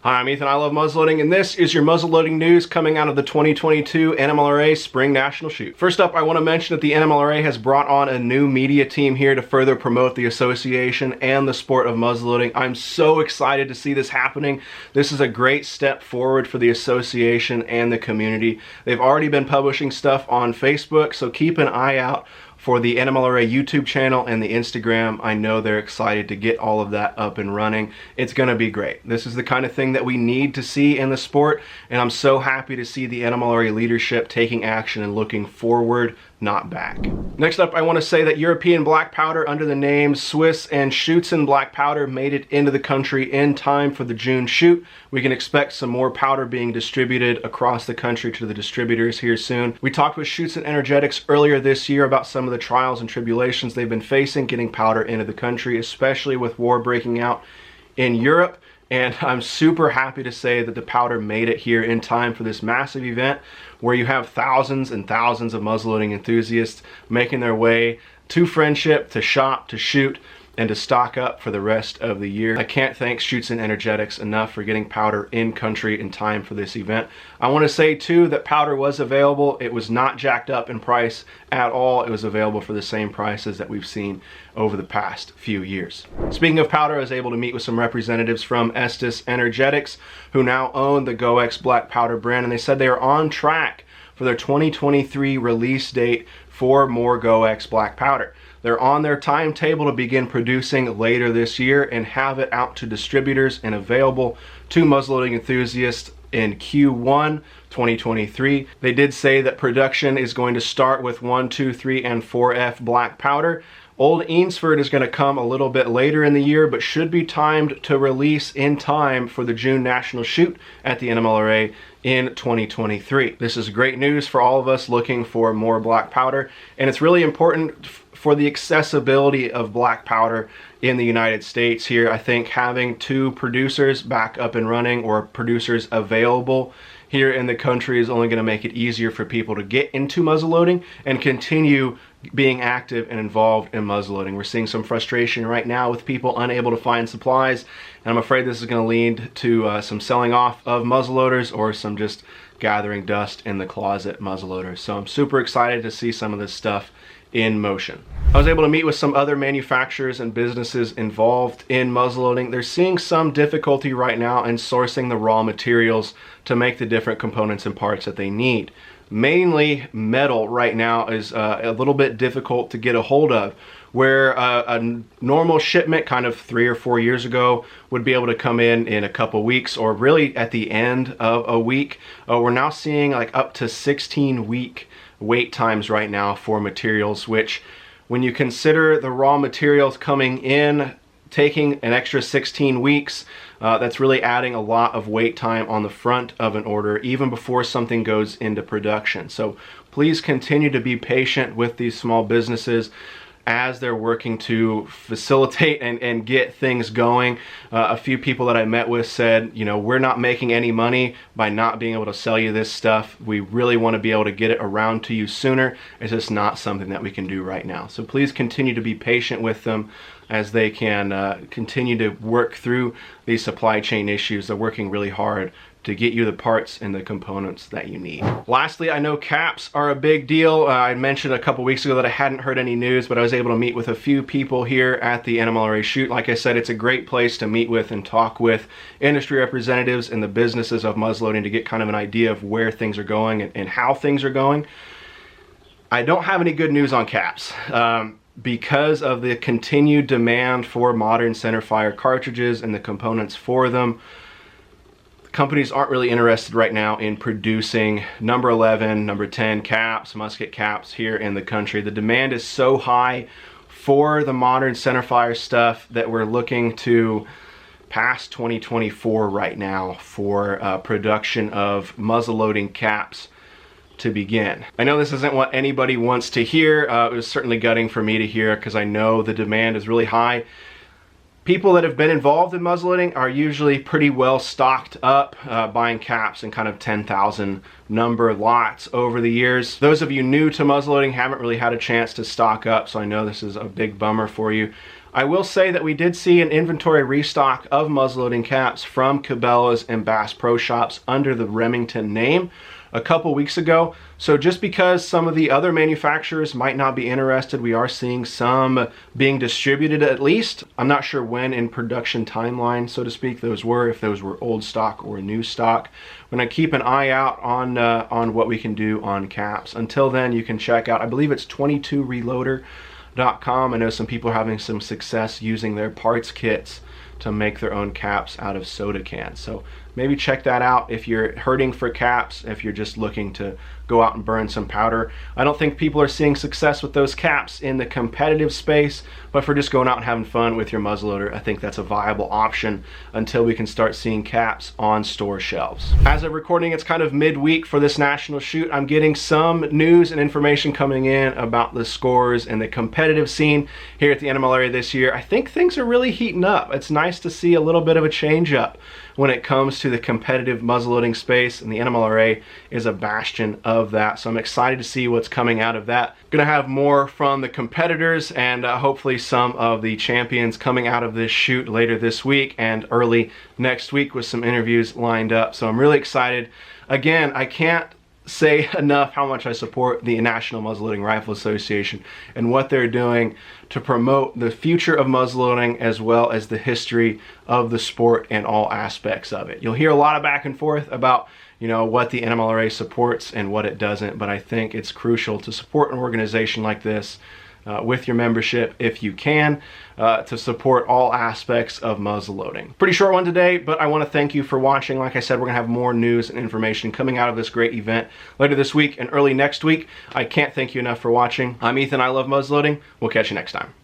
Hi, I'm Ethan, I love muzzleloading, and this is your muzzleloading news coming out of the 2022 NMLRA Spring National Shoot. First up, I want to mention that the NMLRA has brought on a new media team here to further promote the association and the sport of muzzleloading. I'm so excited to see this happening. This is a great step forward for the association and the community. They've already been publishing stuff on Facebook, so keep an eye out for the NMLRA YouTube channel and the Instagram. I know they're excited to get all of that up and running. It's gonna be great. This is the kind of thing that we need to see in the sport, and I'm so happy to see the NMLRA leadership taking action and looking forward, not back. Next up, I want to say that European black powder under the names Swiss and Schuetzen black powder made it into the country in time for the June shoot. We can expect some more powder being distributed across the country to the distributors here soon. We talked with Schuetzen Energetics earlier this year about some of the trials and tribulations they've been facing getting powder into the country, especially with war breaking out in Europe. And I'm super happy to say that the powder made it here in time for this massive event where you have thousands and thousands of muzzleloading enthusiasts making their way to Friendship, to shop, to shoot, and to stock up for the rest of the year. I can't thank Schuetzen Energetics enough for getting powder in country in time for this event. I want to say too that powder was available. It was not jacked up in price at all. It was available for the same prices that we've seen over the past few years. Speaking of powder, I was able to meet with some representatives from Estes Energetics who now own the GOEX Blackpowder brand, and they said they are on track for their 2023 release date for more GOEX black powder. They're on their timetable to begin producing later this year and have it out to distributors and available to muzzleloading enthusiasts in Q1 2023. They did say that production is going to start with 1, 2, 3, and 4F black powder. Old Eansford is going to come a little bit later in the year, but should be timed to release in time for the June National Shoot at the NMLRA in 2023. This is great news for all of us looking for more black powder, and it's really important for the accessibility of black powder in the United States here. I think having 2 producers back up and running, or producers available here in the country, is only going to make it easier for people to get into muzzleloading and continue being active and involved in muzzleloading. We're seeing some frustration right now with people unable to find supplies, and I'm afraid this is going to lead to some selling off of muzzleloaders or some just gathering dust in the closet muzzleloaders. So I'm super excited to see some of this stuff in motion. I was able to meet with some other manufacturers and businesses involved in muzzleloading. They're seeing some difficulty right now in sourcing the raw materials to make the different components and parts that they need. Mainly metal right now is a little bit difficult to get a hold of, where a normal shipment kind of 3 or 4 years ago would be able to come in a couple weeks, or really at the end of a week. We're now seeing like up to 16-week wait times right now for materials, which when you consider the raw materials coming in taking an extra 16 weeks, that's really adding a lot of wait time on the front of an order even before something goes into production. So please continue to be patient with these small businesses as they're working to facilitate and get things going. A few people that I met with said, you know, we're not making any money by not being able to sell you this stuff. We really want to be able to get it around to you sooner. It's just not something that we can do right now. So please continue to be patient with them as they can continue to work through these supply chain issues. They're working really hard to get you the parts and the components that you need. Lastly, I know caps are a big deal. I mentioned a couple weeks ago that I hadn't heard any news, but I was able to meet with a few people here at the NMLRA shoot. Like I said, it's a great place to meet with and talk with industry representatives and the businesses of muzzleloading to get kind of an idea of where things are going and how things are going. I don't have any good news on caps. Because of the continued demand for modern centerfire cartridges and the components for them, companies aren't really interested right now in producing number 11, number 10 caps, musket caps here in the country. The demand is so high for the modern centerfire stuff that we're looking to past 2024 right now for production of muzzleloading caps to begin. I know this isn't what anybody wants to hear. It was certainly gutting for me to hear because I know the demand is really high. People that have been involved in muzzleloading are usually pretty well stocked up, buying caps in kind of 10,000 number lots over the years. Those of you new to muzzleloading haven't really had a chance to stock up, so I know this is a big bummer for you. I will say that we did see an inventory restock of muzzleloading caps from Cabela's and Bass Pro Shops under the Remington name a couple weeks ago. So just because some of the other manufacturers might not be interested, we are seeing some being distributed at least. I'm not sure when in production timeline, so to speak, those were, if those were old stock or new stock. I'm going to keep an eye out on what we can do on caps. Until then, you can check out, I believe it's 22reloader.com. I know some people are having some success using their parts kits to make their own caps out of soda cans. So maybe check that out if you're hurting for caps, if you're just looking to go out and burn some powder. I don't think people are seeing success with those caps in the competitive space, but for just going out and having fun with your muzzleloader, I think that's a viable option until we can start seeing caps on store shelves. As of recording, it's kind of midweek for this national shoot. I'm getting some news and information coming in about the scores and the competitive scene here at the NMLRA this year. I think things are really heating up. It's nice to see a little bit of a change up when it comes to the competitive muzzleloading space, and the NMLRA is a bastion of that. So I'm excited to see what's coming out of that. Gonna have more from the competitors and hopefully some of the champions coming out of this shoot later this week and early next week with some interviews lined up. So I'm really excited. Again, I can't say enough how much I support the National Muzzleloading Rifle Association and what they're doing to promote the future of muzzleloading as well as the history of the sport and all aspects of it. You'll hear a lot of back and forth about, you know, what the NMLRA supports and what it doesn't, but I think it's crucial to support an organization like this with your membership if you can, to support all aspects of muzzleloading. Pretty short one today, but I want to thank you for watching. Like I said, we're going to have more news and information coming out of this great event later this week and early next week. I can't thank you enough for watching. I'm Ethan, I love muzzleloading. We'll catch you next time.